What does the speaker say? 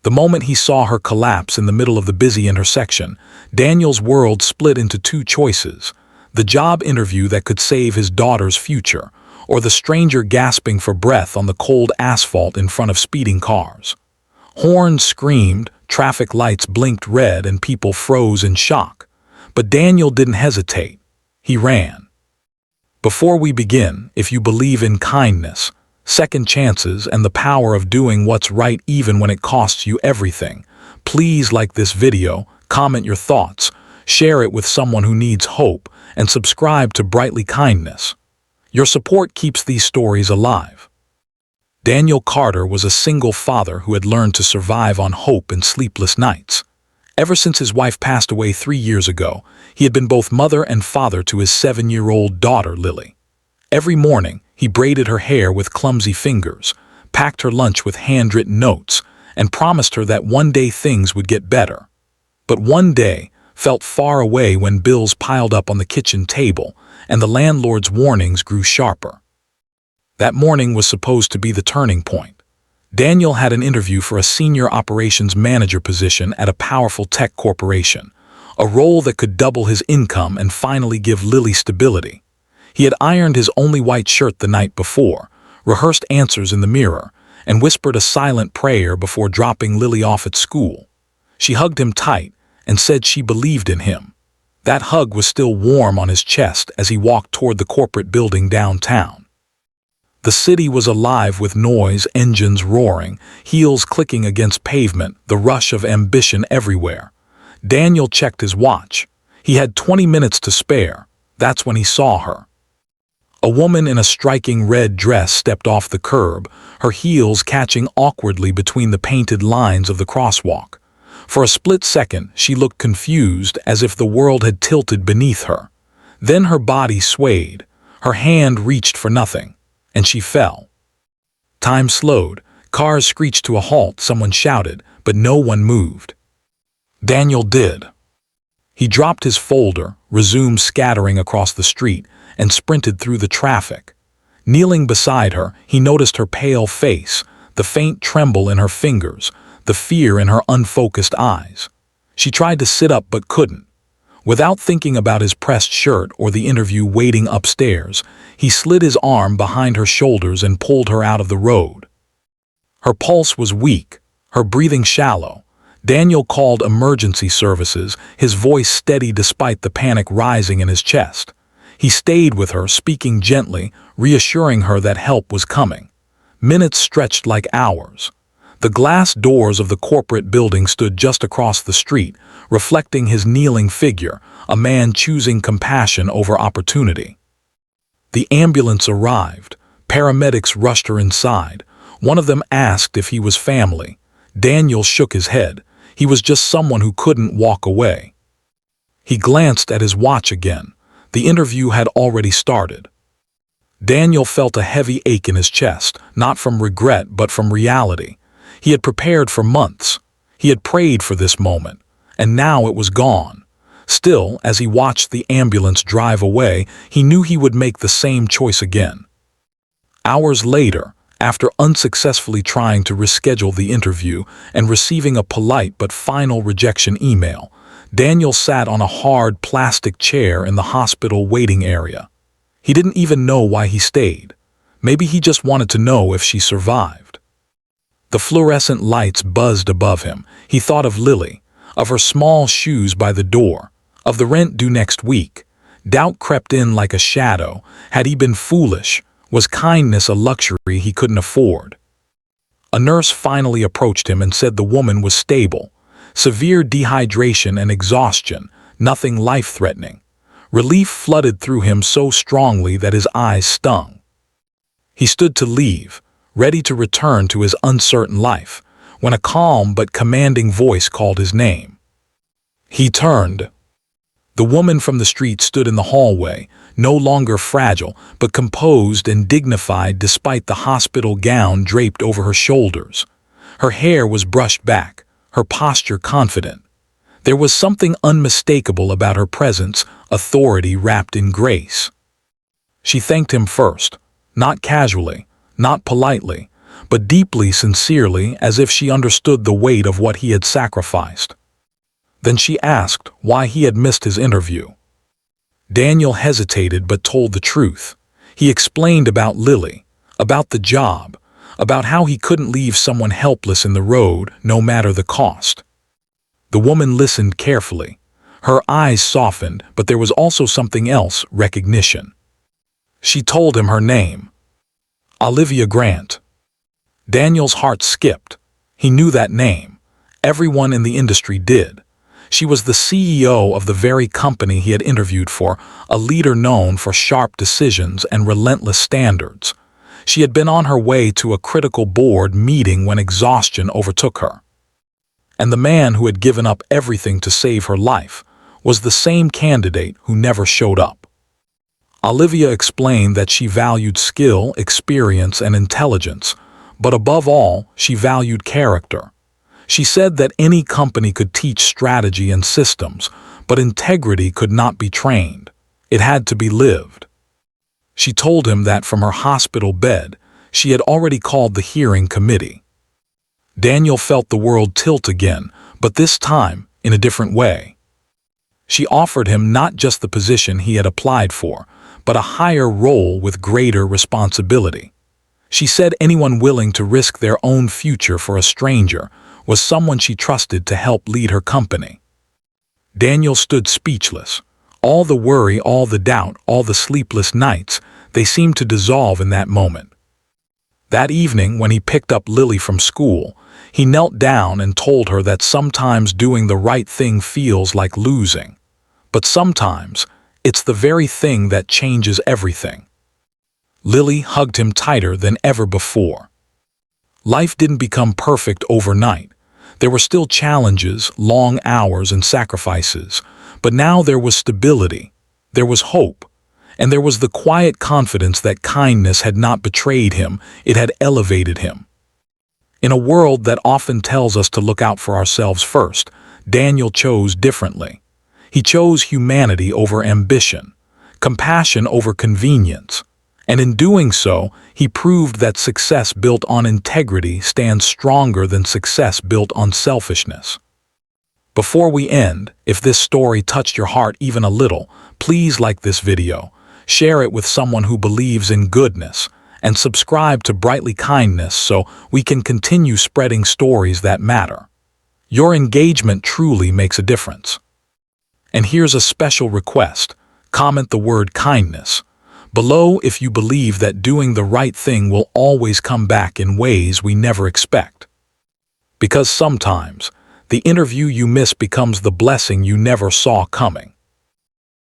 The moment he saw her collapse in the middle of the busy intersection, Daniel's world split into two choices: the job interview that could save his daughter's future, or the stranger gasping for breath on the cold asphalt in front of speeding cars. Horns screamed, traffic lights blinked red, and people froze in shock. But Daniel didn't hesitate. He ran. Before we begin, if you believe in kindness, second chances, and the power of doing what's right even when it costs you everything, please like this video, comment your thoughts, share it with someone who needs hope, and subscribe to Brightly Kindness. Your support keeps these stories alive. Daniel Carter was a single father who had learned to survive on hope and sleepless nights. Ever since his wife passed away 3 years ago, he had been both mother and father to his 7-year-old daughter, Lily. Every morning, he braided her hair with clumsy fingers, packed her lunch with handwritten notes, and promised her that one day things would get better. But one day felt far away when bills piled up on the kitchen table and the landlord's warnings grew sharper. That morning was supposed to be the turning point. Daniel had an interview for a senior operations manager position at a powerful tech corporation, a role that could double his income and finally give Lily stability. He had ironed his only white shirt the night before, rehearsed answers in the mirror, and whispered a silent prayer before dropping Lily off at school. She hugged him tight and said she believed in him. That hug was still warm on his chest as he walked toward the corporate building downtown. The city was alive with noise, engines roaring, heels clicking against pavement, the rush of ambition everywhere. Daniel checked his watch. He had 20 minutes to spare. That's when he saw her. A woman in a striking red dress stepped off the curb, her heels catching awkwardly between the painted lines of the crosswalk. For a split second, she looked confused, as if the world had tilted beneath her. Then her body swayed. Her hand reached for nothing, and she fell. Time slowed. Cars screeched to a halt, someone shouted, but no one moved. Daniel did. He dropped his folder, resumed scattering across the street, and sprinted through the traffic. Kneeling beside her, he noticed her pale face, the faint tremble in her fingers, the fear in her unfocused eyes. She tried to sit up but couldn't. Without thinking about his pressed shirt or the interview waiting upstairs, he slid his arm behind her shoulders and pulled her out of the road. Her pulse was weak, her breathing shallow. Daniel called emergency services, his voice steady despite the panic rising in his chest. He stayed with her, speaking gently, reassuring her that help was coming. Minutes stretched like hours. The glass doors of the corporate building stood just across the street, reflecting his kneeling figure, a man choosing compassion over opportunity. The ambulance arrived. Paramedics rushed her inside. One of them asked if he was family. Daniel shook his head. He was just someone who couldn't walk away. He glanced at his watch again. The interview had already started. Daniel felt a heavy ache in his chest, not from regret but from reality. He had prepared for months. He had prayed for this moment, and now it was gone. Still, as he watched the ambulance drive away, he knew he would make the same choice again. Hours later, after unsuccessfully trying to reschedule the interview and receiving a polite but final rejection email, Daniel sat on a hard plastic chair in the hospital waiting area. He didn't even know why he stayed. Maybe he just wanted to know if she survived. The fluorescent lights buzzed above him. He thought of Lily, of her small shoes by the door, of the rent due next week. Doubt crept in like a shadow. Had he been foolish? Was kindness a luxury he couldn't afford? A nurse finally approached him and said the woman was stable. Severe dehydration and exhaustion, nothing life-threatening. Relief flooded through him so strongly that his eyes stung. He stood to leave, ready to return to his uncertain life, when a calm but commanding voice called his name. He turned. The woman from the street stood in the hallway, no longer fragile, but composed and dignified despite the hospital gown draped over her shoulders. Her hair was brushed back, her posture confident. There was something unmistakable about her presence, authority wrapped in grace. She thanked him first, not casually, not politely, but deeply sincerely, as if she understood the weight of what he had sacrificed. Then she asked why he had missed his interview. Daniel hesitated but told the truth. He explained about Lily, about the job, about how he couldn't leave someone helpless in the road, no matter the cost. The woman listened carefully. Her eyes softened, but there was also something else: recognition. She told him her name. Olivia Grant. Daniel's heart skipped. He knew that name. Everyone in the industry did. She was the CEO of the very company he had interviewed for, a leader known for sharp decisions and relentless standards. She had been on her way to a critical board meeting when exhaustion overtook her. And the man who had given up everything to save her life was the same candidate who never showed up. Olivia explained that she valued skill, experience, and intelligence, but above all, she valued character. She said that any company could teach strategy and systems, but integrity could not be trained. It had to be lived. She told him that from her hospital bed, she had already called the hearing committee. Daniel felt the world tilt again, but this time in a different way. She offered him not just the position he had applied for, but a higher role with greater responsibility. She said anyone willing to risk their own future for a stranger was someone she trusted to help lead her company. Daniel stood speechless. All the worry, all the doubt, all the sleepless nights, they seemed to dissolve in that moment. That evening, when he picked up Lily from school, he knelt down and told her that sometimes doing the right thing feels like losing. But sometimes, it's the very thing that changes everything. Lily hugged him tighter than ever before. Life didn't become perfect overnight. There were still challenges, long hours, and sacrifices. But now there was stability, there was hope, and there was the quiet confidence that kindness had not betrayed him, it had elevated him. In a world that often tells us to look out for ourselves first, Daniel chose differently. He chose humanity over ambition, compassion over convenience, and in doing so, he proved that success built on integrity stands stronger than success built on selfishness. Before we end, if this story touched your heart even a little, please like this video, share it with someone who believes in goodness, and subscribe to Brightly Kindness so we can continue spreading stories that matter. Your engagement truly makes a difference. And here's a special request: comment the word kindness below if you believe that doing the right thing will always come back in ways we never expect. Because sometimes, the interview you miss becomes the blessing you never saw coming.